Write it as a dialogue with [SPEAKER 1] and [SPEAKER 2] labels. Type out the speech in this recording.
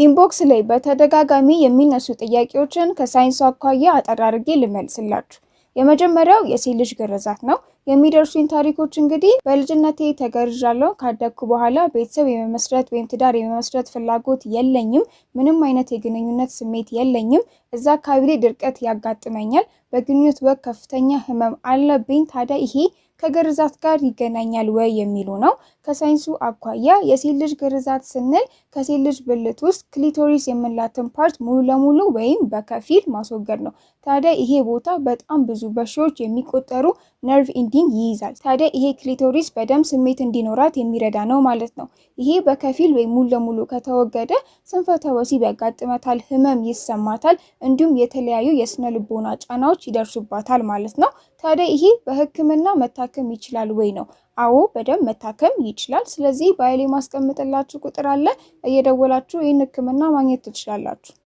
[SPEAKER 1] ኢንቦክስ ላይ በተደጋጋሚ የሚነሱ ጥያቄዎችን ከሳይንስ አኳያ አጠር አድርጌ ልመልስላችሁ። የመጀመሪያው የሴት ልጅ ግርዛት ነው። የሚደርሱኝ ታሪኮች እንግዲህ በልጅነቴ ተገርዣለሁ፣ ካደግኩ በኋላ ቤተሰብ የመመስረት ወይም ትዳር የመመስረት ፍላጎት የለኝም፣ ምንም አይነት የግንኙነት ስሜት የለኝም፣ እዛ አካባቢ ላይ ድርቀት ያጋጥመኛል፣ በግንኙነት ወቅት ከፍተኛ ህመም አለብኝ። ታዲያ ይሄ ከግርዛት ጋር ይገናኛል ወይ የሚሉ ነው። ከሳይንሱ አኳያ የሴት ልጅ ግርዛት ስንል ከሴት ልጅ ብልት ውስጥ ክሊቶሪስ የምንላትን ፓርት ሙሉ ለሙሉ ወይም በከፊል ማስወገድ ነው። ታዲያ ይሄ ቦታ በጣም ብዙ በሺዎች የሚቆጠሩ ነርቭ ኢንዲንግ ይይዛል። ታዲያ ይሄ ክሊቶሪስ በደም ስሜት እንዲኖራት የሚረዳ ነው ማለት ነው። ይሄ በከፊል ወይም ሙሉ ለሙሉ ከተወገደ ስንፈተ ወሲብ ያጋጥመታል፣ ህመም ይሰማታል፣ እንዲሁም የተለያዩ የስነ ልቦና ጫናዎች ይደርሱባታል ማለት ነው። ታዲያ ይሄ በህክምና መታከም ይችላል ወይ ነው? አዎ በደንብ መታከም ይችላል። ስለዚህ ባይሌ ማስቀምጥላችሁ ቁጥር አለ፣ እየደወላችሁ ይህን ህክምና ማግኘት ትችላላችሁ።